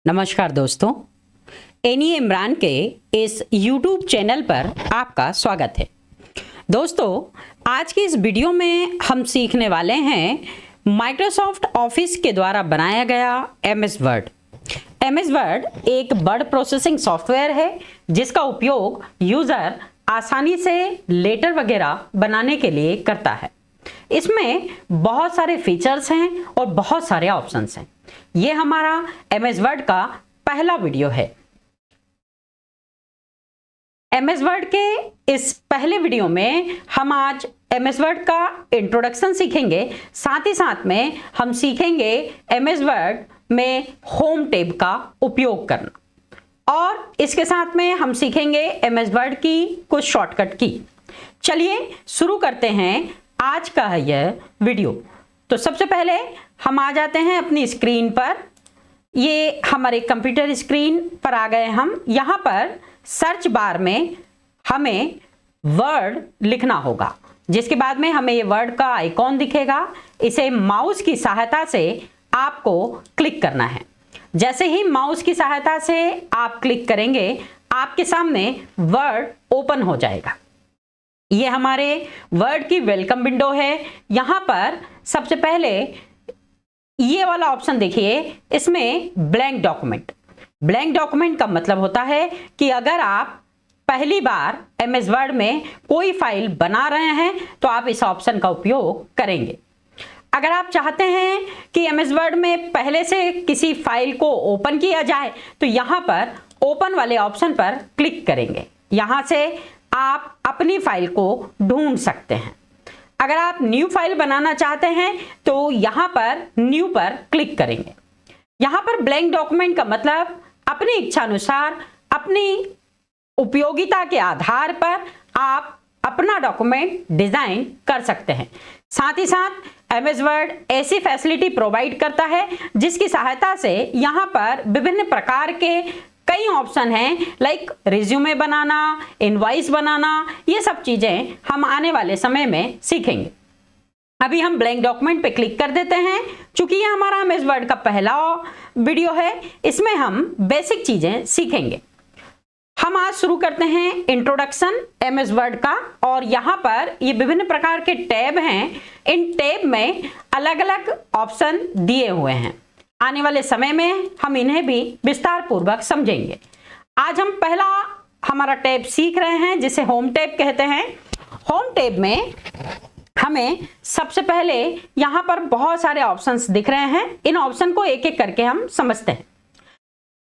नमस्कार दोस्तों, एनी इमरान के इस YouTube चैनल पर आपका स्वागत है। दोस्तों, आज की इस वीडियो में हम सीखने वाले हैं माइक्रोसॉफ्ट ऑफिस के द्वारा बनाया गया MS वर्ड। MS वर्ड एक वर्ड प्रोसेसिंग सॉफ्टवेयर है जिसका उपयोग यूज़र आसानी से लेटर वगैरह बनाने के लिए करता है। इसमें बहुत सारे फीचर्स हैं और बहुत सारे ऑप्शंस हैं। ये हमारा MS वर्ड का पहला वीडियो है। MS वर्ड के इस पहले वीडियो में हम आज MS वर्ड का इंट्रोडक्शन सीखेंगे, साथ ही साथ में हम सीखेंगे MS वर्ड में होम टैब का उपयोग करना और इसके साथ में हम सीखेंगे MS वर्ड की कुछ शॉर्टकट की। चलिए शुरू करते हैं आज का है यह वीडियो। तो सबसे पहले हम आ जाते हैं अपनी स्क्रीन पर। ये हमारे कंप्यूटर स्क्रीन पर आ गए हम। यहाँ पर सर्च बार में हमें वर्ड लिखना होगा, जिसके बाद में हमें ये वर्ड का आइकॉन दिखेगा। इसे माउस की सहायता से आपको क्लिक करना है। जैसे ही माउस की सहायता से आप क्लिक करेंगे, आपके सामने वर्ड ओपन हो जाएगा। ये हमारे वर्ड की वेलकम विंडो है। यहाँ पर सबसे पहले ये वाला ऑप्शन देखिए, इसमें ब्लैंक डॉक्यूमेंट। ब्लैंक डॉक्यूमेंट का मतलब होता है कि अगर आप पहली बार MS वर्ड में कोई फाइल बना रहे हैं तो आप इस ऑप्शन का उपयोग करेंगे। अगर आप चाहते हैं कि MS वर्ड में पहले से किसी फाइल को ओपन किया जाए तो यहाँ पर ओपन वाले ऑप्शन पर क्लिक करेंगे। यहाँ से आप अपनी फाइल को ढूंढ सकते हैं। अगर आप न्यू फाइल बनाना चाहते हैं तो यहाँ पर न्यू पर क्लिक करेंगे। यहाँ पर ब्लैंक डॉक्यूमेंट का मतलब अपनी इच्छा अनुसार, अपनी उपयोगिता के आधार पर आप अपना डॉक्यूमेंट डिजाइन कर सकते हैं। साथ ही साथ MS वर्ड ऐसी फैसिलिटी प्रोवाइड करता है जिसकी सहायता से यहाँ पर विभिन्न प्रकार के कई ऑप्शन हैं, लाइक रिज्यूमे बनाना, इनवॉइस बनाना। ये सब चीजें हम आने वाले समय में सीखेंगे। अभी हम ब्लैंक डॉक्यूमेंट पे क्लिक कर देते हैं। चूंकि ये हमारा MS वर्ड का पहला वीडियो है, इसमें हम बेसिक चीजें सीखेंगे। हम आज शुरू करते हैं इंट्रोडक्शन MS वर्ड का। और यहाँ पर ये विभिन्न प्रकार के टैब हैं। इन टैब में अलग अलग ऑप्शन दिए हुए हैं। आने वाले समय में हम इन्हें भी विस्तार पूर्वक समझेंगे। आज हम पहला हमारा टैब सीख रहे हैं जिसे होम टैब कहते हैं। होम टैब में हमें सबसे पहले यहाँ पर बहुत सारे ऑप्शंस दिख रहे हैं। इन ऑप्शन को एक एक करके हम समझते हैं।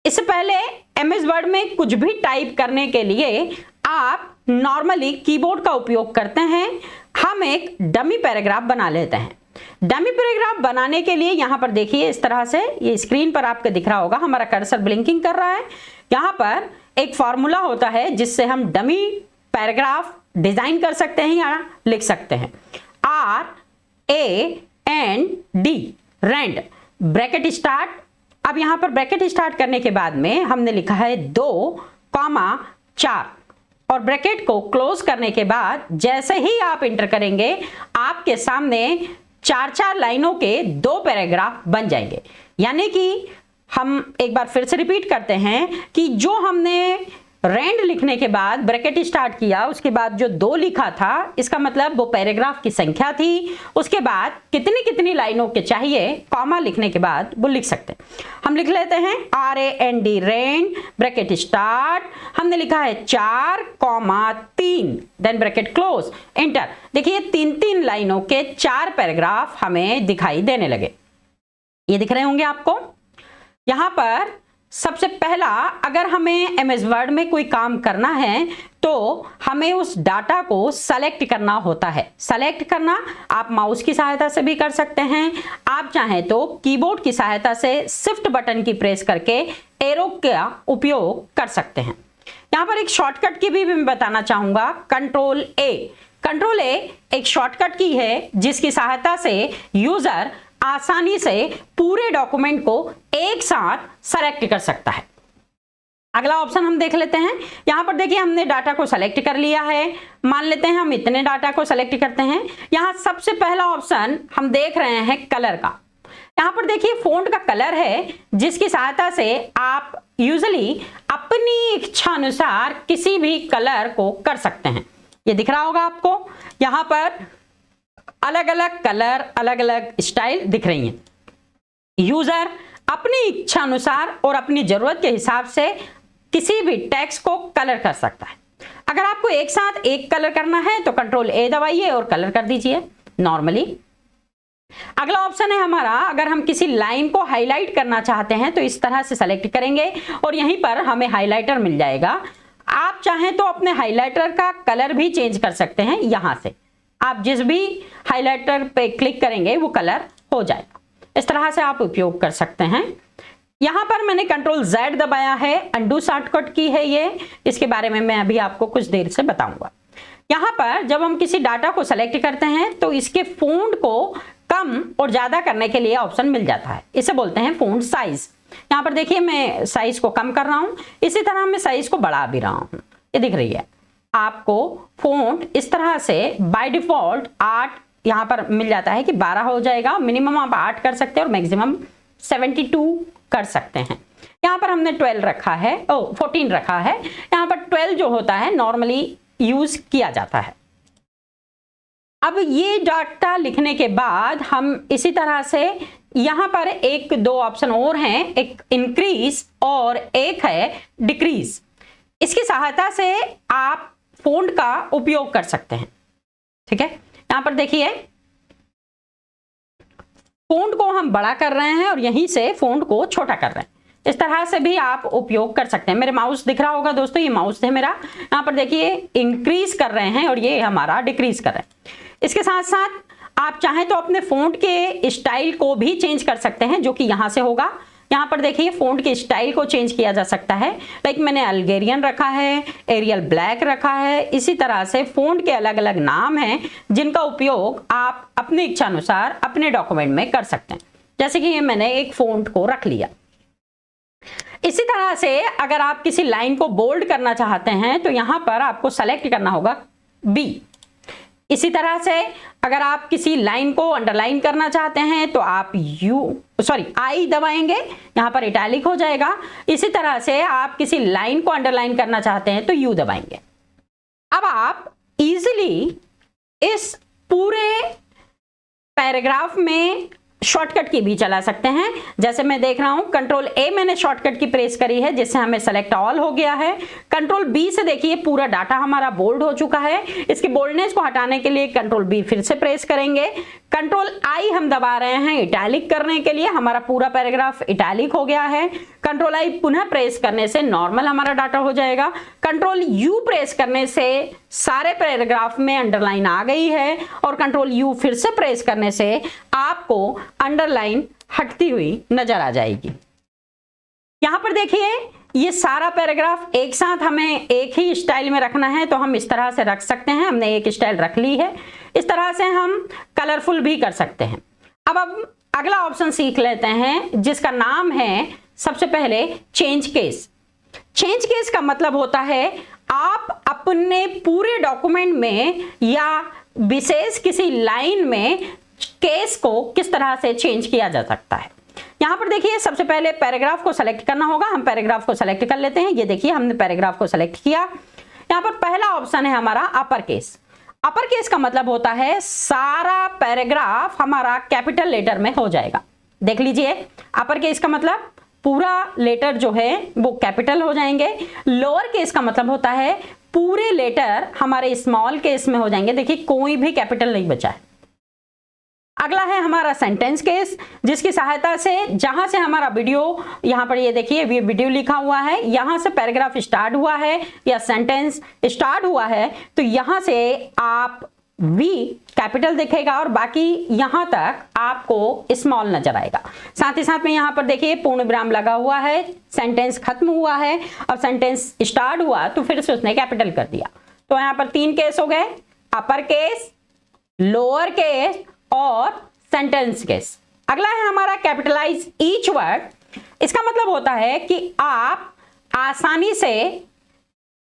इससे पहले MS वर्ड में कुछ भी टाइप करने के लिए आप नॉर्मली कीबोर्ड का उपयोग करते हैं। हम एक डमी पैराग्राफ बना लेते हैं। डमी पैराग्राफ बनाने के लिए यहाँ पर देखिए, इस तरह से ये स्क्रीन पर आपको दिख रहा होगा, हमारा कर्सर ब्लिंकिंग कर रहा है। यहाँ पर एक फॉर्मूला होता है जिससे हम डमी पैराग्राफ डिजाइन कर सकते हैं या लिख सकते हैं। RAND RAND bracket start. अब यहाँ पर ब्रैकेट स्टार्ट करने के बाद में हमने लिखा है 2,4 और ब्रैकेट को क्लोज करने के बाद जैसे ही आप इंटर करेंगे, आपके सामने 4-4 लाइनों के 2 पैराग्राफ बन जाएंगे। यानी कि हम एक बार फिर से रिपीट करते हैं कि जो हमने रैंड लिखने के बाद ब्रैकेट स्टार्ट किया, उसके बाद जो 2 लिखा था, इसका मतलब वो पैराग्राफ की संख्या थी। उसके बाद कितनी कितनी लाइनों के चाहिए, कॉमा लिखने के बाद वो लिख सकते हैं। हम लिख लेते हैं RAND रैंड ब्रैकेट स्टार्ट। हमने लिखा है 4,3 देन ब्रैकेट क्लोज, एंटर। देखिए 3-3 लाइनों के 4 पैराग्राफ हमें दिखाई देने लगे। ये दिख रहे होंगे आपको। यहाँ पर सबसे पहला, अगर हमें MS वर्ड में कोई काम करना है तो हमें उस डाटा को सेलेक्ट करना होता है। सेलेक्ट करना आप माउस की सहायता से भी कर सकते हैं। आप चाहें तो कीबोर्ड की सहायता से शिफ्ट बटन की प्रेस करके एरो का उपयोग कर सकते हैं। यहाँ पर एक शॉर्टकट की भी मैं बताना चाहूंगा, कंट्रोल A एक शॉर्टकट की है जिसकी सहायता से यूजर आसानी से पूरे डॉक्यूमेंट को एक साथ सेलेक्ट कर सकता है। अगला ऑप्शन हम देख लेते हैं। यहाँ पर देखिए हमने डाटा को सेलेक्ट कर लिया है। मान लेते हैं हम इतने डाटा को सेलेक्ट करते हैं। यहाँ सबसे पहला ऑप्शन हम देख रहे हैं कलर का। यहाँ पर देखिए फ़ॉन्ट का कलर है जिसकी सहायता से आप यूजुअली अपनी इच्छा अनुसार किसी भी कलर को कर सकते हैं। ये दिख रहा होगा आपको, यहाँ पर अलग अलग कलर, अलग अलग स्टाइल दिख रही हैं। यूजर अपनी इच्छा अनुसार और अपनी जरूरत के हिसाब से किसी भी टेक्स्ट को कलर कर सकता है। अगर आपको एक साथ एक कलर करना है तो कंट्रोल ए दबाइए और कलर कर दीजिए नॉर्मली। अगला ऑप्शन है हमारा, अगर हम किसी लाइन को हाईलाइट करना चाहते हैं तो इस तरह से सेलेक्ट करेंगे और यहीं पर हमें हाईलाइटर मिल जाएगा। आप चाहें तो अपने हाईलाइटर का कलर भी चेंज कर सकते हैं। यहां से आप जिस भी हाईलाइटर पे क्लिक करेंगे वो कलर हो जाएगा। इस तरह से आप उपयोग कर सकते हैं। यहां पर मैंने कंट्रोल Z दबाया है, अंडू शॉर्टकट की है ये, इसके बारे में मैं अभी आपको कुछ देर से बताऊंगा। यहां पर जब हम किसी डाटा को सेलेक्ट करते हैं तो इसके फ़ॉन्ट को कम और ज्यादा करने के लिए ऑप्शन मिल जाता है, इसे बोलते हैं फ़ॉन्ट साइज। यहाँ पर देखिए मैं साइज को कम कर रहा हूं, इसी तरह मैं साइज को बढ़ा भी रहा हूं, ये दिख रही है आपको। फ़ॉन्ट इस तरह से बाय डिफॉल्ट 8 यहाँ पर मिल जाता है कि 12 हो जाएगा। मिनिमम आप 8 कर सकते हैं और मैक्सिमम 72 कर सकते हैं। यहाँ पर हमने 12 रखा है, 14 रखा है। यहाँ पर 12 जो होता है नॉर्मली यूज किया जाता है। अब ये डाटा लिखने के बाद हम इसी तरह से यहाँ पर एक दो ऑप्शन और हैं, एक इंक्रीज और एक है डिक्रीज। इसकी सहायता से आप फ़ॉन्ट का उपयोग कर सकते हैं। ठीक है, यहाँ पर देखिए फ़ॉन्ट को हम बड़ा कर रहे हैं और यहीं से फ़ॉन्ट को छोटा कर रहे हैं। इस तरह से भी आप उपयोग कर सकते हैं। मेरे माउस दिख रहा होगा दोस्तों, ये माउस है मेरा। यहाँ पर देखिए इंक्रीज कर रहे हैं और ये हमारा डिक्रीज कर रहे हैं। इसके साथ साथ आप चाहें तो अपने फ़ॉन्ट के स्टाइल को भी चेंज कर सकते हैं, जो कि यहाँ से होगा। यहाँ पर देखिए फ़ॉन्ट के स्टाइल को चेंज किया जा सकता है। लाइक मैंने अल्गेरियन रखा है, एरियल ब्लैक रखा है। इसी तरह से फ़ॉन्ट के अलग अलग नाम हैं जिनका उपयोग आप अपनी इच्छा अनुसार अपने डॉक्यूमेंट में कर सकते हैं। जैसे कि ये मैंने एक फ़ॉन्ट को रख लिया। इसी तरह से अगर आप किसी लाइन को बोल्ड करना चाहते हैं तो यहाँ पर आपको सेलेक्ट करना होगा B। इसी तरह से अगर आप किसी लाइन को अंडरलाइन करना चाहते हैं तो आप I दबाएंगे, यहाँ पर इटैलिक हो जाएगा। इसी तरह से आप किसी लाइन को अंडरलाइन करना चाहते हैं तो U दबाएंगे। अब आप इजीली इस पूरे पैराग्राफ में शॉर्टकट की भी चला सकते हैं। जैसे मैं देख रहा हूं कंट्रोल A मैंने शॉर्टकट की प्रेस करी है जिससे हमें सेलेक्ट ऑल हो गया है। कंट्रोल B से देखिए पूरा डाटा हमारा बोल्ड हो चुका है। इसकी बोल्डनेस को हटाने के लिए कंट्रोल B फिर से प्रेस करेंगे। कंट्रोल I हम दबा रहे हैं इटैलिक करने के लिए, हमारा पूरा पैराग्राफ इटैलिक हो गया है। कंट्रोल I पुनः प्रेस करने से नॉर्मल हमारा डाटा हो जाएगा। कंट्रोल U प्रेस करने से सारे पैराग्राफ में अंडरलाइन आ गई है और कंट्रोल U फिर से प्रेस करने से आपको अंडरलाइन हटती हुई नजर आ जाएगी। यहां पर देखिए ये सारा पैराग्राफ एक साथ हमें एक ही स्टाइल में रखना है तो हम इस तरह से रख सकते हैं। हमने एक स्टाइल रख ली है। इस तरह से हम कलरफुल भी कर सकते हैं। अब अगला ऑप्शन सीख लेते हैं जिसका नाम है सबसे पहले चेंज केस। चेंज केस का मतलब होता है आप अपने पूरे डॉक्यूमेंट में या विशेष किसी लाइन में केस को किस तरह से चेंज किया जा सकता है। यहां पर देखिए सबसे पहले पैराग्राफ को सेलेक्ट करना होगा। हम पैराग्राफ को सेलेक्ट कर लेते हैं। ये देखिए हमने पैराग्राफ को सेलेक्ट किया। यहां पर पहला ऑप्शन है हमारा अपर केस। अपर केस का मतलब होता है सारा पैराग्राफ हमारा कैपिटल लेटर में हो जाएगा। देख लीजिए अपर केस का मतलब पूरा लेटर जो है वो कैपिटल हो जाएंगे। लोअर केस का मतलब होता है पूरे लेटर हमारे स्मॉल केस में हो जाएंगे। देखिए कोई भी कैपिटल नहीं बचा है। अगला है हमारा सेंटेंस केस, जिसकी सहायता से जहां से हमारा वीडियो, यहां पर ये देखिए वीडियो लिखा हुआ है, यहां से पैराग्राफ स्टार्ट हुआ है या सेंटेंस स्टार्ट हुआ है तो यहां से आप V कैपिटल दिखेगा और बाकी यहां तक आपको स्मॉल नजर आएगा। साथ ही साथ में यहां पर देखिए पूर्ण विराम लगा हुआ है, सेंटेंस खत्म हुआ है, अब सेंटेंस स्टार्ट हुआ तो फिर से उसने कैपिटल कर दिया। तो यहां पर 3 केस हो गए, अपर केस, लोअर केस और सेंटेंस केस। अगला है हमारा कैपिटलाइज ईच वर्ड। इसका मतलब होता है कि आप आसानी से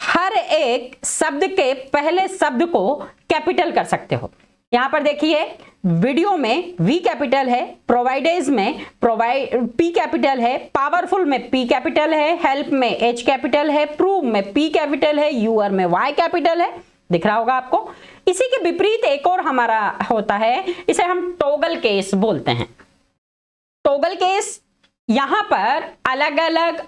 हर एक शब्द के पहले शब्द को कैपिटल कर सकते हो। यहां पर देखिए वीडियो में वी कैपिटल है, प्रोवाइडेज में पी कैपिटल है, पावरफुल में पी कैपिटल है, हेल्प में एच कैपिटल है, प्रूव में पी कैपिटल है, यूआर में वाई कैपिटल है। दिख रहा होगा आपको। इसी के विपरीत एक और हमारा होता है, इसे हम टॉगल केस बोलते हैं। टॉगल केस, यहां पर अलग अलग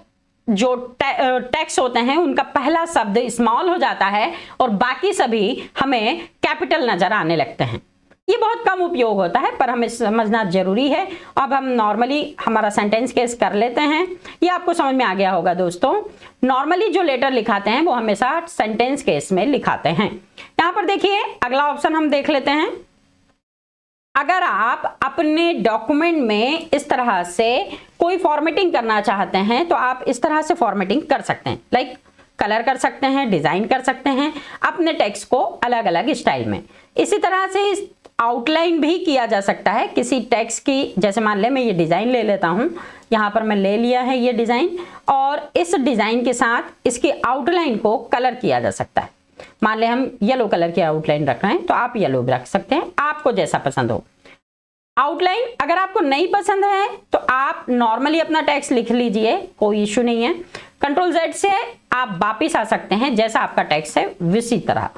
जो टेक्स्ट होते हैं उनका पहला शब्द स्मॉल हो जाता है और बाकी सभी हमें कैपिटल नजर आने लगते हैं। ये बहुत कम उपयोग होता है पर हमें समझना जरूरी है। अब हम नॉर्मली हमारा सेंटेंस केस कर लेते हैं। ये आपको समझ में आ गया होगा दोस्तों। नॉर्मली जो लेटर लिखाते हैं वो हमेशा सेंटेंस केस में लिखाते हैं। यहां पर देखिए अगला ऑप्शन हम देख लेते हैं। अगर आप अपने डॉक्यूमेंट में इस तरह से कोई फॉर्मेटिंग करना चाहते हैं तो आप इस तरह से फॉर्मेटिंग कर सकते हैं। लाइक कलर कर सकते हैं, डिजाइन कर सकते हैं अपने टेक्स्ट को अलग अलग स्टाइल में। इसी तरह से इस आउटलाइन भी किया जा सकता है किसी टेक्स्ट की। जैसे मान ले मैं ये डिजाइन ले लेता हूं, यहां पर मैं ले लिया है ये डिजाइन, और इस डिजाइन के साथ इसकी आउटलाइन को कलर किया जा सकता है। मान ले हम येलो कलर की आउटलाइन रख रहे हैं तो आप येलो भी रख सकते हैं, आपको जैसा पसंद हो। आउटलाइन अगर आपको नहीं पसंद है तो आप नॉर्मली अपना टेक्स्ट लिख लीजिए, कोई इश्यू नहीं है। कंट्रोल Z से आप वापिस आ सकते हैं जैसा आपका टेक्स्ट है उसी तरह।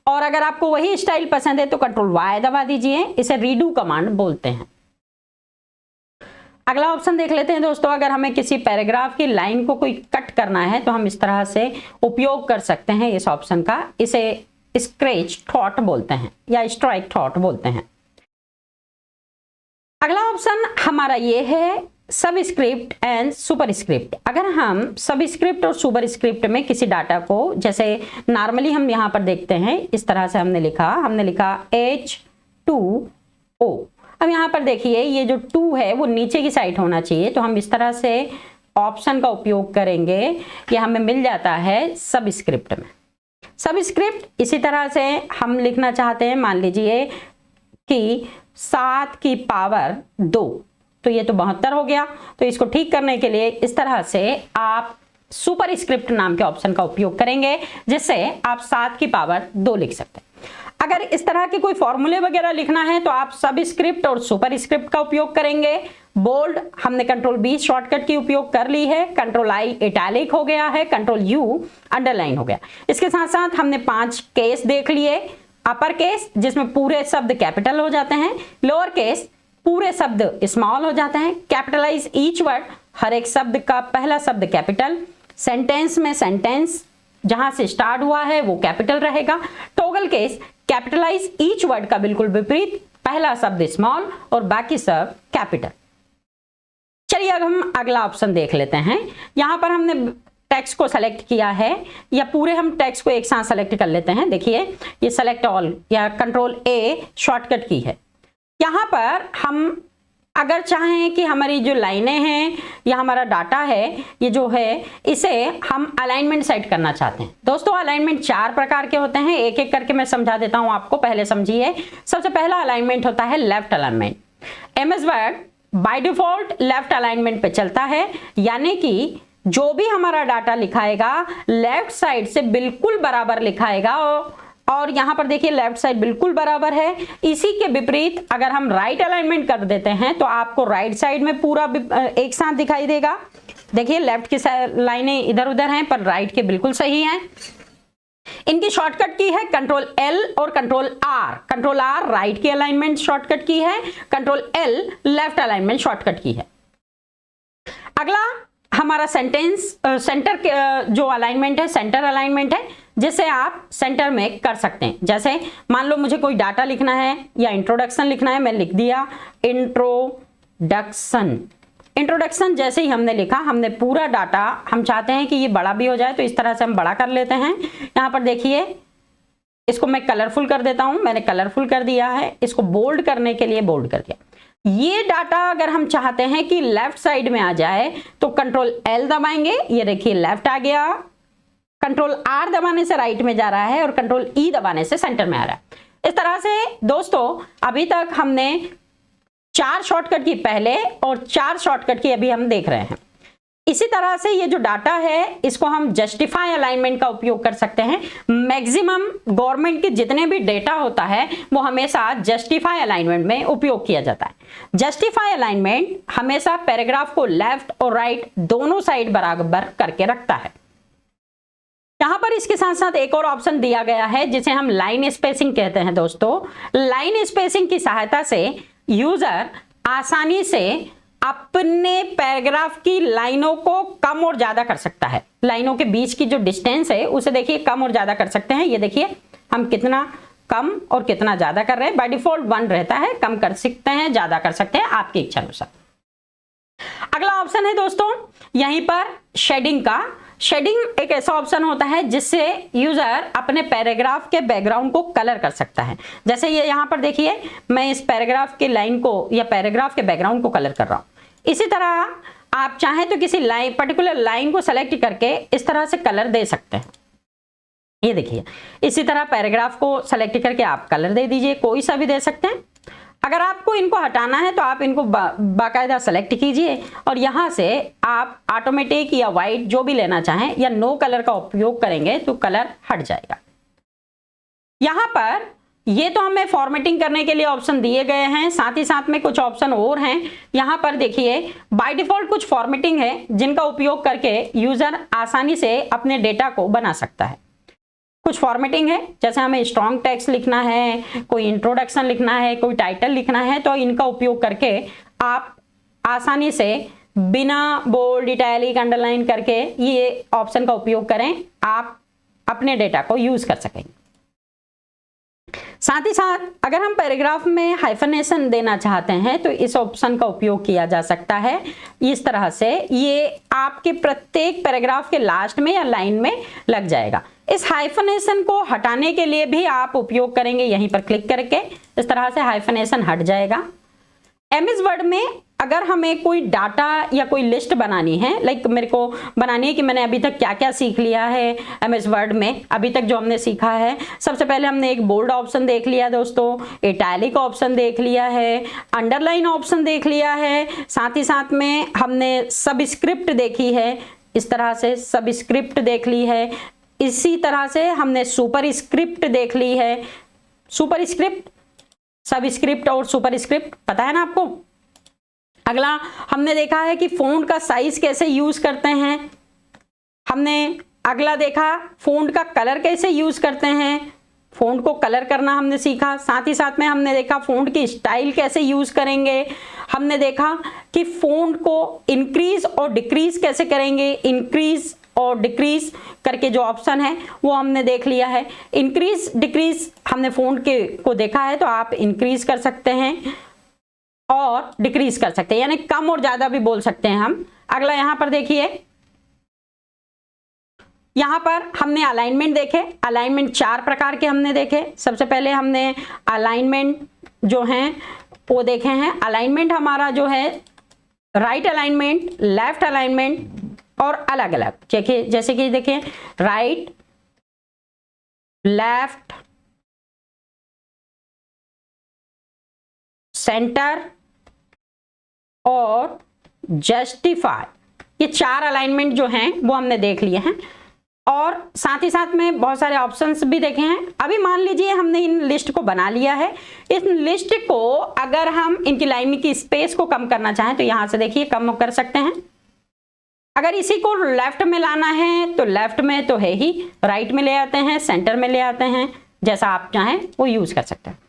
और अगर आपको वही स्टाइल पसंद है तो कंट्रोल Y दबा दीजिए, इसे रीडू कमांड बोलते हैं। अगला ऑप्शन देख लेते हैं दोस्तों। अगर हमें किसी पैराग्राफ की लाइन को कोई कट करना है तो हम इस तरह से उपयोग कर सकते हैं इस ऑप्शन का। इसे स्क्रैच थॉट बोलते हैं या स्ट्राइक थॉट बोलते हैं। अगला ऑप्शन हमारा ये है सबस्क्रिप्ट एंड सुपरस्क्रिप्ट। अगर हम सबस्क्रिप्ट और सुपरस्क्रिप्ट में किसी डाटा को, जैसे नॉर्मली हम यहाँ पर देखते हैं इस तरह से हमने लिखा H2O। अब यहाँ पर देखिए ये जो 2 है वो नीचे की साइड होना चाहिए, तो हम इस तरह से ऑप्शन का उपयोग करेंगे। ये हमें मिल जाता है सबस्क्रिप्ट में। सबस्क्रिप्ट इसी तरह से हम लिखना चाहते हैं, मान लीजिए कि 7 की पावर 2, तो ये तो 72 हो गया। तो इसको ठीक करने के लिए इस तरह से आप सुपरस्क्रिप्ट नाम के ऑप्शन का उपयोग करेंगे, जिससे आप 7 की पावर 2 लिख सकते हैं। अगर इस तरह के कोई फॉर्मूले वगैरह लिखना है तो आप सबस्क्रिप्ट और सुपरस्क्रिप्ट का उपयोग करेंगे। बोल्ड हमने कंट्रोल B शॉर्टकट की उपयोग कर ली है, कंट्रोल I इटैलिक हो गया है, कंट्रोल U अंडरलाइन हो गया। इसके साथ साथ हमने 5 केस देख लिए। अपर केस जिसमें पूरे शब्द कैपिटल हो जाते हैं, लोअर केस पूरे शब्द स्मॉल हो जाते हैं, कैपिटलाइज ईच वर्ड, हर एक शब्द का पहला शब्द कैपिटल, सेंटेंस में सेंटेंस जहां से स्टार्ट हुआ है वो कैपिटल रहेगा। Toggle case capitalise each word का बिल्कुल विपरीत, पहला शब्द स्मॉल और बाकी सब कैपिटल। चलिए अब हम अगला ऑप्शन देख लेते हैं। यहां पर हमने टेक्स्ट को सेलेक्ट किया है, या पूरे हम टेक्स्ट को एक साथ सेलेक्ट कर लेते हैं। देखिए ये सेलेक्ट ऑल या कंट्रोल A शॉर्टकट की है। यहाँ पर हम अगर चाहें कि हमारी जो लाइनें हैं या हमारा डाटा है, ये जो है इसे हम अलाइनमेंट सेट करना चाहते हैं। दोस्तों अलाइनमेंट 4 प्रकार के होते हैं, एक एक करके मैं समझा देता हूं आपको, पहले समझिए। सबसे पहला अलाइनमेंट होता है left alignment. MS word by default left alignment पे चलता है, यानी कि जो भी हमारा डाटा लिखाएगा लेफ्ट साइड से बिल्कुल बराबर लिखाएगा। और यहां पर देखिए लेफ्ट साइड बिल्कुल बराबर है। इसी के विपरीत अगर हम राइट अलाइनमेंट कर देते हैं तो आपको राइट साइड में पूरा एक साथ दिखाई देगा। देखिए लेफ्ट की लाइनें इधर उधर हैं पर राइट के बिल्कुल सही हैं। इनकी शॉर्टकट की है कंट्रोल L और control R। Control R right की अलाइनमेंट शॉर्टकट की है, control L left alignment shortcut की है। अगला हमारा सेंटर जो अलाइनमेंट है सेंटर अलाइनमेंट है, जिसे आप सेंटर में कर सकते हैं। जैसे मान लो मुझे कोई डाटा लिखना है या इंट्रोडक्शन लिखना है, मैं लिख दिया इंट्रोडक्शन। इंट्रोडक्शन जैसे ही हमने लिखा, हमने पूरा डाटा, हम चाहते हैं कि ये बड़ा भी हो जाए तो इस तरह से हम बड़ा कर लेते हैं। यहाँ पर देखिए इसको मैं कलरफुल कर देता हूं, मैंने कलरफुल कर दिया है। इसको बोल्ड करने के लिए बोल्ड कर दिया। ये डाटा अगर हम चाहते हैं कि लेफ्ट साइड में आ जाए तो कंट्रोल L दबाएंगे, ये देखिए लेफ्ट आ गया। कंट्रोल R दबाने से राइट में जा रहा है और कंट्रोल E दबाने से सेंटर में आ रहा है। इस तरह से दोस्तों अभी तक हमने 4 शॉर्टकट की पहले और 4 शॉर्टकट की अभी हम देख रहे हैं। इसी तरह से ये जो डाटा है इसको हम जस्टिफाई अलाइनमेंट का उपयोग कर सकते हैं। मैक्सिमम गवर्नमेंट के जितने भी डेटा होता है वो हमेशा जस्टिफाई अलाइनमेंट में उपयोग किया जाता है। जस्टिफाई अलाइनमेंट हमेशा पैराग्राफ को लेफ्ट और राइट दोनों साइड बराबर करके रखता है। यहां पर इसके साथ साथ एक और ऑप्शन दिया गया है जिसे हम लाइन स्पेसिंग कहते हैं। दोस्तों, लाइन स्पेसिंग की सहायता से यूजर आसानी से अपने पैराग्राफ की लाइनों को कम और ज्यादा कर सकता है। लाइनों के बीच की जो डिस्टेंस है उसे देखिए कम और ज्यादा कर सकते हैं। ये देखिए हम कितना कम और कितना ज्यादा कर रहे हैं। बाय डिफॉल्ट 1 रहता है, कम कर सकते हैं, ज्यादा कर सकते हैं, आपकी इच्छा अनुसार। अगला ऑप्शन है दोस्तों यहीं पर शेडिंग का। शेडिंग एक ऐसा ऑप्शन होता है जिससे यूजर अपने पैराग्राफ के बैकग्राउंड को कलर कर सकता है। जैसे ये यहाँ पर देखिए मैं इस पैराग्राफ की लाइन को या पैराग्राफ के बैकग्राउंड को कलर कर रहा हूं। इसी तरह आप चाहें तो किसी लाइन पर्टिकुलर लाइन को सेलेक्ट करके इस तरह से कलर दे सकते हैं। ये देखिए इसी तरह पैराग्राफ को सेलेक्ट करके आप कलर दे दीजिए, कोई सा भी दे सकते हैं। अगर आपको इनको हटाना है तो आप इनको बाकायदा सेलेक्ट कीजिए और यहां से आप ऑटोमेटिक या वाइट जो भी लेना चाहें या नो कलर का उपयोग करेंगे तो कलर हट जाएगा। यहां पर ये तो हमें फॉर्मेटिंग करने के लिए ऑप्शन दिए गए हैं, साथ ही साथ में कुछ ऑप्शन और हैं। यहां पर देखिए बाय डिफॉल्ट कुछ फॉर्मेटिंग है जिनका उपयोग करके यूजर आसानी से अपने डेटा को बना सकता है। कुछ फॉर्मेटिंग है जैसे हमें स्ट्रॉन्ग टेक्स्ट लिखना है, कोई इंट्रोडक्शन लिखना है, कोई टाइटल लिखना है, तो इनका उपयोग करके आप आसानी से बिना बोल्ड, इटैलिक, अंडरलाइन करके ये ऑप्शन का उपयोग करें, आप अपने डेटा को यूज कर सकेंगे। साथ ही साथ अगर हम पैराग्राफ में हाइफनेशन देना चाहते हैं तो इस ऑप्शन का उपयोग किया जा सकता है। इस तरह से ये आपके प्रत्येक पैराग्राफ के लास्ट में या लाइन में लग जाएगा। इस हाइफनेशन को हटाने के लिए भी आप उपयोग करेंगे यहीं पर क्लिक करके, इस तरह से हाइफनेशन हट जाएगा। एमएस वर्ड में अगर हमें कोई डाटा या कोई लिस्ट बनानी है, लाइक मेरे को बनानी है कि मैंने अभी तक क्या क्या सीख लिया है एमएस वर्ड में, अभी तक जो हमने सीखा है। सबसे पहले हमने एक बोल्ड ऑप्शन देख लिया दोस्तों, इटैलिक ऑप्शन देख लिया है, अंडरलाइन ऑप्शन देख लिया है, साथ ही साथ में हमने सबस्क्रिप्ट देखी है, इस तरह से सबस्क्रिप्ट देख ली है। इसी तरह से हमने सुपरस्क्रिप्ट देख ली है। सुपरस्क्रिप्ट, सबस्क्रिप्ट और सुपरस्क्रिप्ट पता है ना आपको। अगला हमने देखा है कि फ़ॉन्ट का साइज कैसे यूज करते हैं। हमने अगला देखा फ़ॉन्ट का कलर कैसे यूज करते हैं, फ़ॉन्ट को कलर करना हमने सीखा। साथ ही साथ में हमने देखा फ़ॉन्ट की स्टाइल कैसे यूज करेंगे। हमने देखा कि फ़ॉन्ट को इंक्रीज और डिक्रीज कैसे करेंगे, इंक्रीज और डिक्रीज करके जो ऑप्शन है वो हमने देख लिया है। इंक्रीज डिक्रीज हमने फ़ॉन्ट के को देखा है, तो आप इंक्रीज कर सकते हैं और डिक्रीज कर सकते हैं, यानी कम और ज्यादा भी बोल सकते हैं हम। अगला यहां पर देखिए, यहां पर हमने अलाइनमेंट देखे। अलाइनमेंट 4 प्रकार के हमने देखे। सबसे पहले हमने अलाइनमेंट जो हैं वो देखे हैं। अलाइनमेंट हमारा जो है राइट अलाइनमेंट, लेफ्ट अलाइनमेंट और अलग अलग। देखिए जैसे कि देखिए राइट, लेफ्ट, सेंटर और जस्टिफाई, ये 4 अलाइनमेंट जो हैं वो हमने देख लिए हैं। और साथ ही साथ में बहुत सारे ऑप्शंस भी देखे हैं। अभी मान लीजिए हमने इन लिस्ट को बना लिया है। इस लिस्ट को अगर हम इनकी लाइन की स्पेस को कम करना चाहें तो यहां से देखिए कम कर सकते हैं। अगर इसी को लेफ्ट में लाना है तो लेफ्ट में तो है ही, राइट में ले आते हैं, सेंटर में ले आते हैं, जैसा आप चाहें वो यूज कर सकते हैं।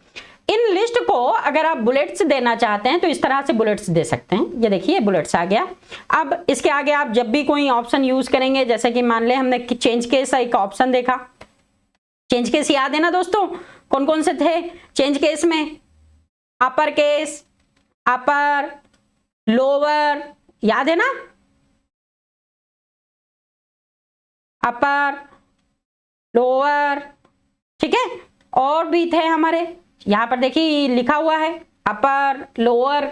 इन लिस्ट को अगर आप बुलेट्स देना चाहते हैं तो इस तरह से बुलेट्स दे सकते हैं। ये देखिए बुलेट्स आ गया। अब इसके आगे आप जब भी कोई ऑप्शन यूज करेंगे, जैसे कि मान ले हमने चेंज केस एक ऑप्शन देखा। चेंज केस याद है ना दोस्तों, कौन कौन से थे चेंज केस में? अपर केस, अपर, लोअर, याद है ना? अपर, लोअर, ठीक है। और भी थे हमारे, यहां पर देखिए लिखा हुआ है अपर, लोअर,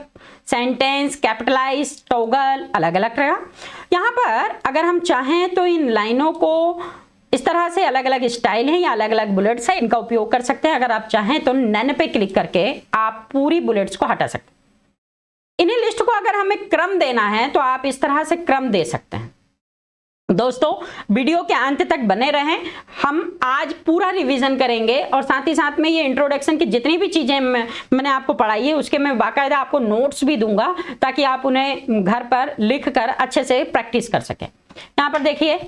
सेंटेंस, कैपिटलाइज, टॉगल, अलग अलग रहेगा। यहां पर अगर हम चाहें तो इन लाइनों को इस तरह से अलग अलग स्टाइल है या अलग अलग बुलेट्स है, इनका उपयोग कर सकते हैं। अगर आप चाहें तो नन पे क्लिक करके आप पूरी बुलेट्स को हटा सकते हैं। इन्हीं लिस्ट को अगर हमें क्रम देना है तो आप इस तरह से क्रम दे सकते हैं। दोस्तों वीडियो के अंत तक बने रहें, हम आज पूरा रिवीजन करेंगे और साथ ही साथ में ये इंट्रोडक्शन की जितनी भी चीजें मैंने आपको पढ़ाई है उसके मैं बाकायदा आपको नोट्स भी दूंगा ताकि आप उन्हें घर पर लिख कर अच्छे से प्रैक्टिस कर सकें। यहां पर देखिए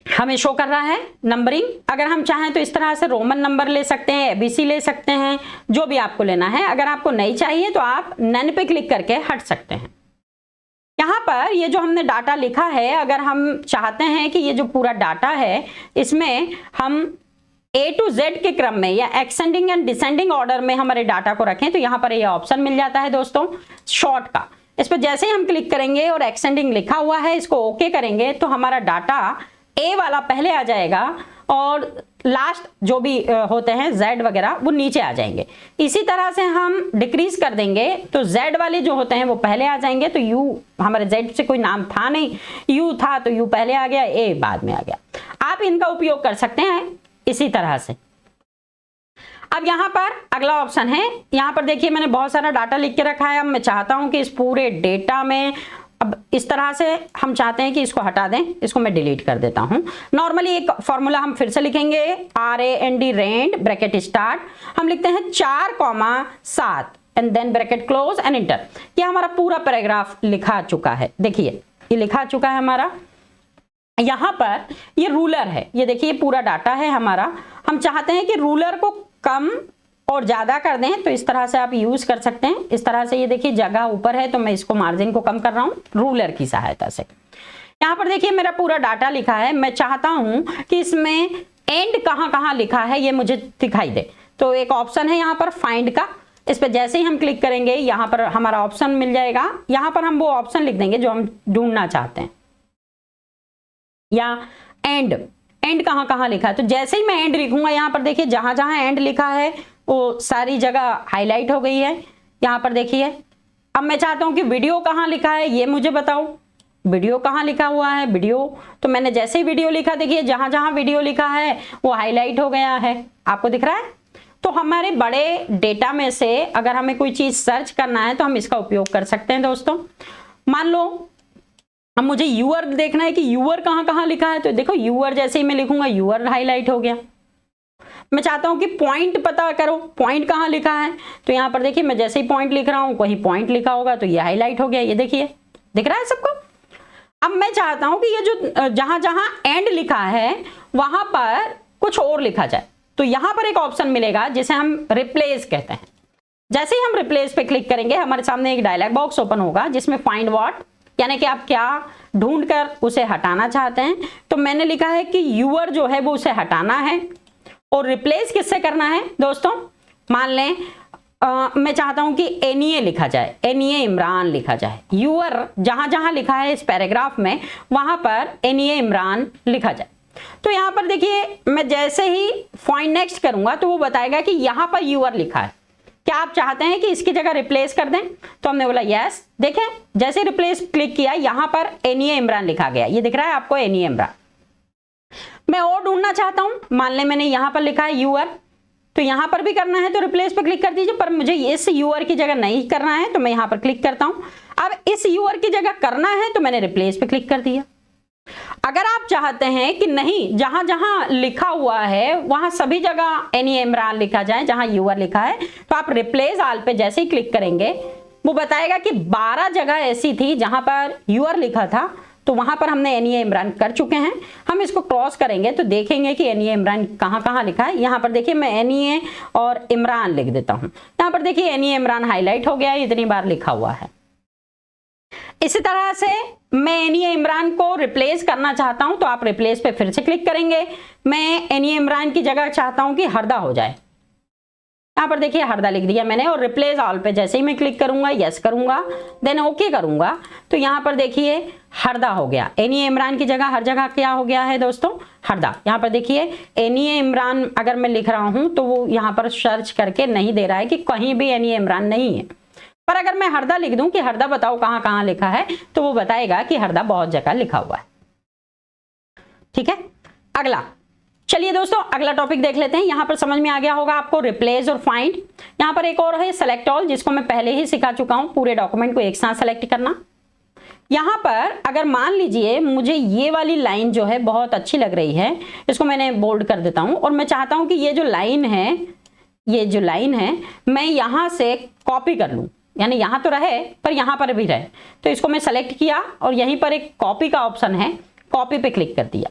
हमें शो कर रहा है नंबरिंग। अगर हम चाहें तो इस तरह से रोमन नंबर ले सकते हैं, एबीसी ले सकते हैं, जो भी आपको लेना है। अगर आपको नहीं चाहिए तो आप नन पे क्लिक करके हट सकते हैं। यहाँ पर ये जो हमने डाटा लिखा है, अगर हम चाहते हैं कि ये जो पूरा डाटा है इसमें हम A to Z के क्रम में या एक्सेंडिंग एंड डिसेंडिंग ऑर्डर में हमारे डाटा को रखें तो यहाँ पर ये ऑप्शन मिल जाता है दोस्तों शॉर्ट का। इस पर जैसे ही हम क्लिक करेंगे और एक्सेंडिंग लिखा हुआ है इसको ओके करेंगे तो हमारा डाटा A वाला पहले आ जाएगा और लास्ट जो भी होते हैं Z वगैरह वो नीचे आ जाएंगे। इसी तरह से हम डिक्रीज कर देंगे तो Z वाले जो होते हैं वो पहले आ जाएंगे। तो U हमारे Z से कोई नाम था नहीं, U था तो U पहले आ गया, A बाद में आ गया। आप इनका उपयोग कर सकते हैं इसी तरह से। अब यहाँ पर अगला ऑप्शन है, यहाँ पर देखिए मैंने बहुत सारा डाटा लिख के रखा है। अब मैं चाहता हूँ कि इस पूरे डेटा में अब इस तरह से हम चाहते हैं कि इसको हटा दें, इसको मैं डिलीट कर देता हूं। नॉर्मली एक फॉर्मूला हम फिर से लिखेंगे RAND रेंड ब्रैकेट स्टार्ट, हम लिखते हैं 4,7 and then bracket close and enter. ये हमारा पूरा पैराग्राफ लिखा चुका है। देखिए ये लिखा चुका है हमारा। यहां पर ये रूलर है, ये देखिए पूरा डाटा है हमारा। हम चाहते हैं कि रूलर को कम और ज्यादा कर दें तो इस तरह से आप यूज कर सकते हैं। इस तरह से ये देखिए जगह ऊपर है तो मैं इसको मार्जिन को कम कर रहा हूं रूलर की सहायता से। यहाँ पर देखिए मेरा पूरा डाटा लिखा है। मैं चाहता हूं कि इसमें एंड कहां कहां लिखा है ये मुझे दिखाई दे। तो एक ऑप्शन है यहाँ पर फाइंड का, इस पर जैसे ही हम क्लिक करेंगे यहाँ पर हमारा ऑप्शन मिल जाएगा। यहाँ पर हम वो ऑप्शन लिख देंगे जो हम ढूंढना चाहते हैं। या एंड कहां कहां लिखा है तो जैसे ही मैं एंड लिखूंगा यहाँ पर देखिए जहां जहां एंड लिखा है वो सारी जगह हाईलाइट हो गई है। यहाँ पर देखिए अब मैं चाहता हूं कि वीडियो कहाँ लिखा है ये मुझे बताओ। वीडियो कहाँ लिखा हुआ है, वीडियो तो मैंने जैसे ही वीडियो लिखा देखिए जहां जहां वीडियो लिखा है वो हाईलाइट हो गया है, आपको दिख रहा है। तो हमारे बड़े डेटा में से अगर हमें कोई चीज सर्च करना है तो हम इसका उपयोग कर सकते हैं दोस्तों। मान लो अब मुझे यूअर देखना है कि यूअर कहाँ कहाँ लिखा है, तो देखो यूअर जैसे ही मैं लिखूंगा यूअर हाईलाइट हो गया। मैं चाहता हूं कि पॉइंट पता करो, पॉइंट कहाँ लिखा है, तो यहां पर देखिए मैं जैसे ही पॉइंट लिख रहा हूं कहीं पॉइंट लिखा होगा तो ये हाईलाइट हो गया। ये देखिए दिख रहा है सबको। अब मैं चाहता हूं कि ये जो जहां जहां एंड लिखा है वहां पर कुछ और लिखा जाए, तो यहां पर एक ऑप्शन मिलेगा जिसे हम रिप्लेस कहते हैं। जैसे ही हम रिप्लेस पे क्लिक करेंगे हमारे सामने एक डायलॉग बॉक्स ओपन होगा जिसमें फाइंड व्हाट, यानी कि आप क्या ढूंढ कर उसे हटाना चाहते हैं। तो मैंने लिखा है कि यूअर जो है वो उसे हटाना है और रिप्लेस किससे करना है दोस्तों। मान लें मैं चाहता हूं कि एनीए लिखा जाए, एनीए इमरान लिखा जाए। यूअर जहां जहां लिखा है इस पैराग्राफ में वहां पर एनीए इमरान लिखा जाए। तो यहां पर देखिए मैं जैसे ही फाइंड नेक्स्ट करूंगा तो वो बताएगा कि यहां पर यूअर लिखा है, क्या आप चाहते हैं कि इसकी जगह रिप्लेस कर दें। तो हमने बोला यस। देखें जैसे रिप्लेस क्लिक किया यहां पर एनीए इमरान लिखा गया, ये दिख रहा है आपको एनीए इमरान। मैं और ढूंढना चाहता हूं, मान लें मैंने यहां पर लिखा है यूअर, तो यहां पर भी करना है तो रिप्लेस पे क्लिक कर दीजिए, पर मुझे इस यूअर की जगह नहीं करना है तो मैं यहां पर क्लिक करता हूं। अब इस यूअर की जगह करना है तो मैंने रिप्लेस पे क्लिक कर दिया। अगर आप चाहते हैं कि नहीं जहां जहां लिखा हुआ है वहां सभी जगह एनी इमरान लिखा जाए जहां यूअर लिखा है, तो आप रिप्लेस ऑल पे जैसे ही क्लिक करेंगे वो बताएगा कि 12 जगह ऐसी थी जहां पर यूअर लिखा था, तो वहां पर हमने एनीए इमरान कर चुके हैं। हम इसको क्रॉस करेंगे तो देखेंगे कि एनीए इमरान कहां कहां लिखा है। यहां पर देखिए मैं एनीए और इमरान लिख देता हूं, यहां पर देखिए एनीए इमरान हाईलाइट हो गया है, इतनी बार लिखा हुआ है। इसी तरह से मैं एनीए इमरान को रिप्लेस करना चाहता हूं तो आप रिप्लेस पे फिर से क्लिक करेंगे। मैं एनीए इमरान की जगह चाहता हूं कि हरदा हो जाए, यहां पर देखिए हरदा लिख दिया मैंने, और रिप्लेस ऑल पे जैसे ही मैं क्लिक करूंगा, यस करूंगा, देन ओके करूंगा, तो यहां पर देखिए हरदा हो गया। एनीए इमरान की जगह हर जगह क्या हो गया है दोस्तों, हरदा। यहां पर देखिए एनीए इमरान अगर मैं लिख रहा हूं तो वो यहां पर सर्च करके नहीं दे रहा है कि कहीं भी एनीए इमरान नहीं है, पर अगर मैं हरदा लिख दूं कि हरदा बताओ कहां कहां लिखा है तो वो बताएगा कि हरदा बहुत जगह लिखा हुआ है। ठीक है। अगला चलिए दोस्तों अगला टॉपिक देख लेते हैं। यहां पर समझ में आ गया होगा आपको रिप्लेस और फाइंड। यहां पर एक और है सेलेक्ट ऑल, जिसको मैं पहले ही सिखा चुका हूं, पूरे डॉक्यूमेंट को एक साथ सेलेक्ट करना। यहां पर अगर मान लीजिए मुझे ये वाली लाइन जो है बहुत अच्छी लग रही है, इसको मैंने बोल्ड कर देता हूं, और मैं चाहता हूं कि ये जो लाइन है मैं यहां से कॉपी कर लूं, यानी यहां तो रहे पर यहां पर भी रहे। तो इसको मैं सेलेक्ट किया और यहीं पर एक कॉपी का ऑप्शन है, कॉपी पे क्लिक कर दिया,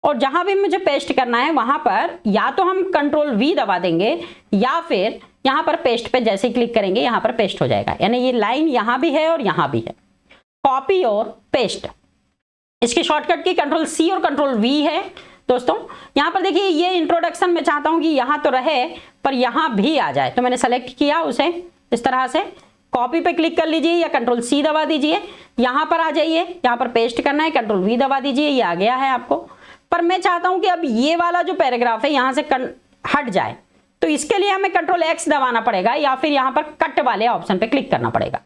और जहां भी मुझे पेस्ट करना है वहां पर या तो हम कंट्रोल V दबा देंगे या फिर यहां पर पेस्ट पे जैसे ही क्लिक करेंगे यहां पर पेस्ट हो जाएगा। यानी ये लाइन यहां भी है और यहां भी है, कॉपी और पेस्ट। इसकी शॉर्टकट की कंट्रोल C और कंट्रोल V है दोस्तों। यहां पर देखिए ये इंट्रोडक्शन में चाहता हूं कि यहां तो रहे पर यहां भी आ जाए, तो मैंने सेलेक्ट किया उसे इस तरह से, कॉपी पे क्लिक कर लीजिए या कंट्रोल C दबा दीजिए, यहां पर आ जाइए, यहां पर पेस्ट करना है, कंट्रोल V दबा दीजिए, ये आ गया है आपको। पर मैं चाहता हूं कि अब ये वाला जो पैराग्राफ है यहां से हट जाए, तो इसके लिए हमें कंट्रोल X दबाना पड़ेगा या फिर यहां पर कट वाले ऑप्शन पे क्लिक करना पड़ेगा।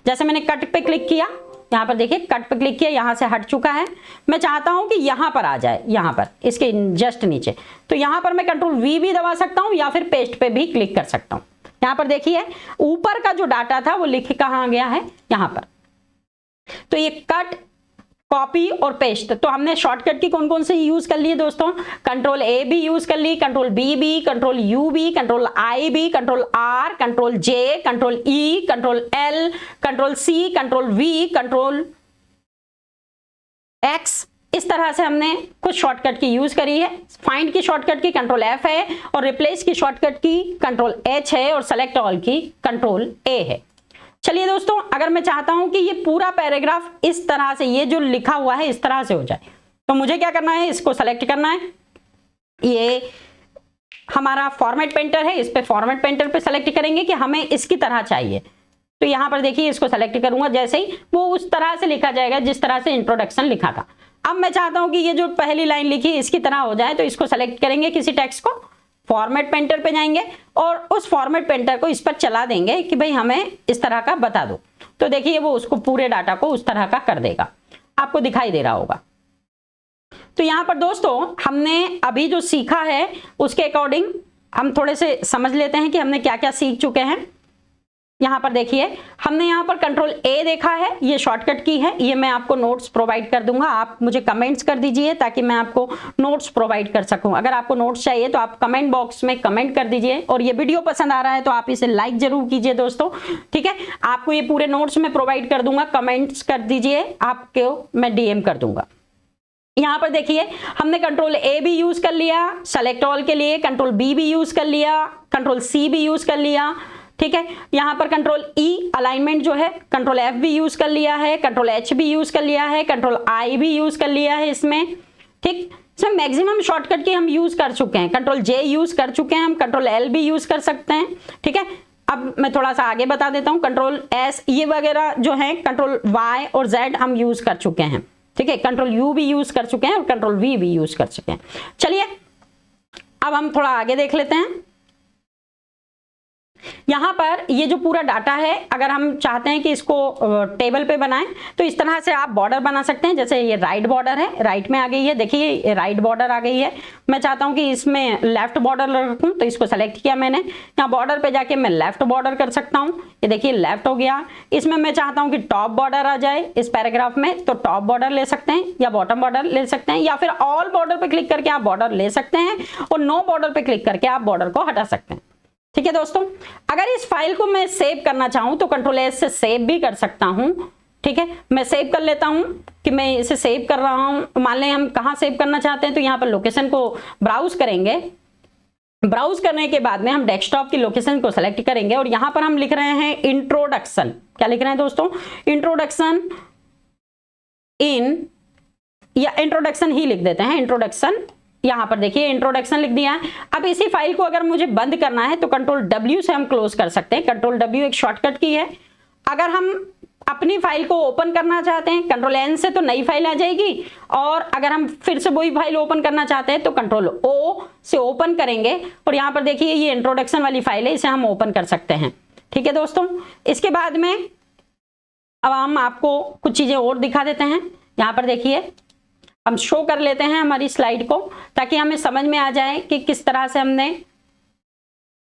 जैसे मैंने कट पे क्लिक किया, यहां पर देखिए कट पे क्लिक किया, यहां से हट चुका है। मैं चाहता हूं कि यहां पर आ जाए, यहां पर इसके जस्ट नीचे, तो यहां पर मैं कंट्रोल V भी दबा सकता हूं या फिर पेस्ट पे भी क्लिक कर सकता हूं। यहां पर देखिए ऊपर का जो डाटा था वो लिख कहां गया है, यहां पर। तो ये कट, कॉपी और पेस्ट, तो हमने शॉर्टकट की कौन कौन से यूज कर लिए दोस्तों? कंट्रोल A भी यूज कर ली, कंट्रोल B भी, कंट्रोल U भी, कंट्रोल I भी, control R, control J, control E, control L, control C, control V, control X, इस तरह से हमने कुछ शॉर्टकट की यूज करी है। फाइंड की शॉर्टकट की कंट्रोल F है, और रिप्लेस की शॉर्टकट की कंट्रोल H है, और सेलेक्ट ऑल की कंट्रोल A है। चलिए दोस्तों अगर मैं चाहता हूं कि ये पूरा पैराग्राफ इस तरह से, ये जो लिखा हुआ है इस तरह से हो जाए, तो मुझे क्या करना है, इसको सेलेक्ट करना है। ये हमारा फॉर्मेट पेंटर है, इस पे फॉर्मेट पेंटर पे सेलेक्ट करेंगे कि हमें इसकी तरह चाहिए। तो यहां पर देखिए इसको सेलेक्ट करूंगा, जैसे ही वो उस तरह से लिखा जाएगा जिस तरह से इंट्रोडक्शन लिखा था। अब मैं चाहता हूं कि ये जो पहली लाइन लिखी इसकी तरह हो जाए, तो इसको सेलेक्ट करेंगे किसी टेक्स्ट को, फॉर्मेट पेंटर पे जाएंगे और उस फॉर्मेट पेंटर को इस पर चला देंगे कि भाई हमें इस तरह का बता दो। तो देखिए वो उसको पूरे डाटा को उस तरह का कर देगा, आपको दिखाई दे रहा होगा। तो यहां पर दोस्तों हमने अभी जो सीखा है उसके अकॉर्डिंग हम थोड़े से समझ लेते हैं कि हमने क्या क्या सीख चुके हैं। यहां पर देखिए हमने यहां पर कंट्रोल A देखा है, ये शॉर्टकट की है, ये मैं आपको नोट्स प्रोवाइड कर दूंगा, आप मुझे कमेंट्स कर दीजिए ताकि मैं आपको नोट्स प्रोवाइड कर सकूं। अगर आपको नोट्स चाहिए तो आप कमेंट बॉक्स में कमेंट कर दीजिए, और ये वीडियो पसंद आ रहा है तो आप इसे लाइक जरूर कीजिए दोस्तों, ठीक है। आपको ये पूरे नोट्स में प्रोवाइड कर दूंगा, कमेंट्स कर दीजिए, आपको मैं DM कर दूंगा। यहां पर देखिए हमने कंट्रोल A भी यूज कर लिया सेलेक्ट ऑल के लिए, कंट्रोल B भी यूज कर लिया, कंट्रोल C भी यूज कर लिया, ठीक है। यहां पर कंट्रोल E अलाइनमेंट जो है, कंट्रोल F भी यूज कर लिया है, कंट्रोल H भी यूज कर लिया है, कंट्रोल I भी यूज कर लिया है इसमें, ठीक। इसमें मैक्सिमम शॉर्टकट की हम यूज कर चुके हैं, कंट्रोल J यूज कर चुके हैं, हम कंट्रोल L भी यूज कर सकते हैं, ठीक है। अब मैं थोड़ा सा आगे बता देता हूं, कंट्रोल S ये वगैरह जो है, कंट्रोल Y और Z हम यूज कर चुके हैं, ठीक है। कंट्रोल U भी यूज कर चुके हैं और कंट्रोल V भी यूज कर चुके हैं। चलिए अब हम थोड़ा आगे देख लेते हैं। यहां पर ये जो पूरा डाटा है, अगर हम चाहते हैं कि इसको टेबल पे बनाएं तो इस तरह से आप बॉर्डर बना सकते हैं। जैसे ये राइट बॉर्डर है, राइट में आ गई है, देखिए ये राइट बॉर्डर आ गई है। मैं चाहता हूं कि इसमें लेफ्ट बॉर्डर रखूं, तो इसको सेलेक्ट किया मैंने, यहाँ बॉर्डर पे जाके मैं लेफ्ट बॉर्डर कर सकता हूं, ये देखिए लेफ्ट हो गया। इसमें मैं चाहता हूं कि टॉप बॉर्डर आ जाए इस पैराग्राफ में, तो टॉप बॉर्डर ले सकते हैं या बॉटम बॉर्डर ले सकते हैं, या फिर ऑल बॉर्डर पे क्लिक करके आप बॉर्डर ले सकते हैं, और नो बॉर्डर पे क्लिक करके आप बॉर्डर को हटा सकते हैं, ठीक है दोस्तों। अगर इस फाइल को मैं सेव करना चाहूं तो कंट्रोल S से सेव भी कर सकता हूं, ठीक है। मैं सेव कर लेता हूं कि मैं इसे सेव कर रहा हूं। मान लें हम कहां सेव करना चाहते हैं, तो यहां पर लोकेशन को ब्राउज करेंगे, ब्राउज करने के बाद में हम डेस्कटॉप की लोकेशन को सेलेक्ट करेंगे, और यहां पर हम लिख रहे हैं इंट्रोडक्शन। क्या लिख रहे हैं दोस्तों? इंट्रोडक्शन इन, या इंट्रोडक्शन ही लिख देते हैं, इंट्रोडक्शन। यहां पर देखिए इंट्रोडक्शन लिख दिया है। अब इसी फाइल को अगर मुझे बंद करना है तो कंट्रोल W से हम क्लोज कर सकते हैं। कंट्रोल W एक शॉर्टकट की है। अगर हम अपनी फाइल को ओपन करना चाहते हैं कंट्रोल N से तो नई फाइल आ जाएगी, और अगर हम फिर से वही फाइल ओपन करना चाहते हैं तो कंट्रोल O से ओपन करेंगे, और यहां पर देखिए ये इंट्रोडक्शन वाली फाइल है, इसे हम ओपन कर सकते हैं, ठीक है दोस्तों। इसके बाद में अब हम आपको कुछ चीजें और दिखा देते हैं। यहां पर देखिए हम शो कर लेते हैं हमारी स्लाइड को, ताकि हमें समझ में आ जाए कि किस तरह से हमने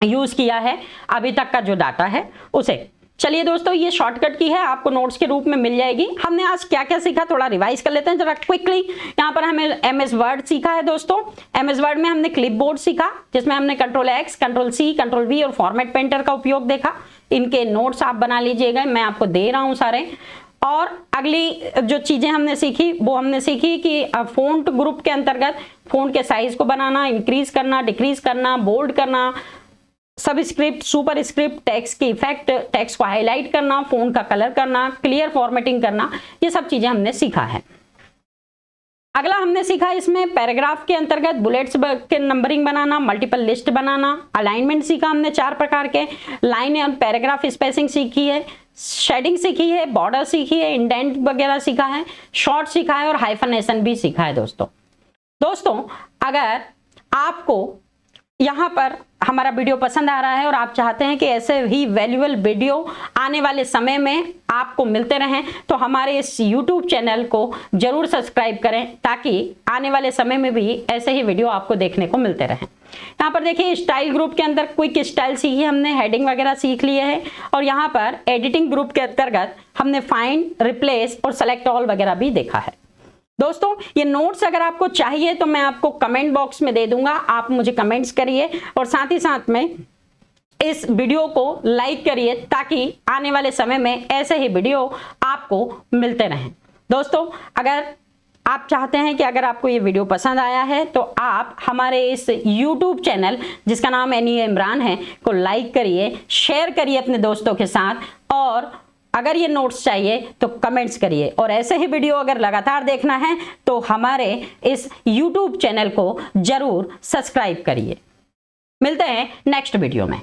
यूज किया है अभी तक का जो डाटा है उसे। चलिए दोस्तों, ये शॉर्टकट की है, आपको नोट्स के रूप में मिल जाएगी। हमने आज क्या क्या सीखा थोड़ा रिवाइज कर लेते हैं जरा क्विकली। यहाँ पर हमें एमएस वर्ड सीखा है दोस्तों। एमएस वर्ड में हमने क्लिपबोर्ड सीखा, जिसमें हमने Ctrl+X, Ctrl+C, Ctrl+V और फॉर्मेट पेंटर का उपयोग देखा। इनके नोट्स आप बना लीजिएगा, मैं आपको दे रहा हूँ सारे। और अगली जो चीजें हमने सीखी वो हमने सीखी कि फ़ॉन्ट ग्रुप के अंतर्गत फ़ॉन्ट के साइज को बनाना, इंक्रीज करना, डिक्रीज करना, बोल्ड करना, सब स्क्रिप्ट, सुपर स्क्रिप्ट, टेक्स्ट की इफेक्ट, टेक्स्ट को हाईलाइट करना, फ़ॉन्ट का कलर करना, क्लियर फॉर्मेटिंग करना, ये सब चीजें हमने सीखा है। अगला हमने सीखा इसमें पैराग्राफ के अंतर्गत बुलेट्स के नंबरिंग बनाना, मल्टीपल लिस्ट बनाना, अलाइनमेंट सीखा हमने 4 प्रकार के, लाइन एंड पैराग्राफ स्पेसिंग सीखी है, शेडिंग सीखी है, बॉर्डर सीखी है, इंडेंट वगैरह सीखा है, शॉर्ट सीखा है और हाइफनेशन भी सीखा है दोस्तों अगर आपको यहाँ पर हमारा वीडियो पसंद आ रहा है और आप चाहते हैं कि ऐसे ही वैल्यूएबल वीडियो आने वाले समय में आपको मिलते रहें, तो हमारे इस YouTube चैनल को जरूर सब्सक्राइब करें, ताकि आने वाले समय में भी ऐसे ही वीडियो आपको देखने को मिलते रहें। यहाँ पर देखिए स्टाइल ग्रुप के अंदर क्विक स्टाइल सीखी हमने, हेडिंग वगैरह सीख लिए है, और यहाँ पर एडिटिंग ग्रुप के अंतर्गत हमने फाइंड, रिप्लेस और सेलेक्ट ऑल वगैरह भी देखा है। दोस्तों ये नोट्स अगर आपको चाहिए तो मैं आपको कमेंट बॉक्स में दे दूंगा, आप मुझे कमेंट्स करिए और साथ ही साथ में इस वीडियो को लाइक करिए, ताकि आने वाले समय में ऐसे ही वीडियो आपको मिलते रहें। दोस्तों अगर आप चाहते हैं कि अगर आपको ये वीडियो पसंद आया है तो आप हमारे इस YouTube चैनल जिसका नाम NEA इमरान है को लाइक करिए, शेयर करिए अपने दोस्तों के साथ, और अगर ये नोट्स चाहिए तो कमेंट्स करिए। और ऐसे ही वीडियो अगर लगातार देखना है तो हमारे इस YouTube चैनल को जरूर सब्सक्राइब करिए। मिलते हैं नेक्स्ट वीडियो में।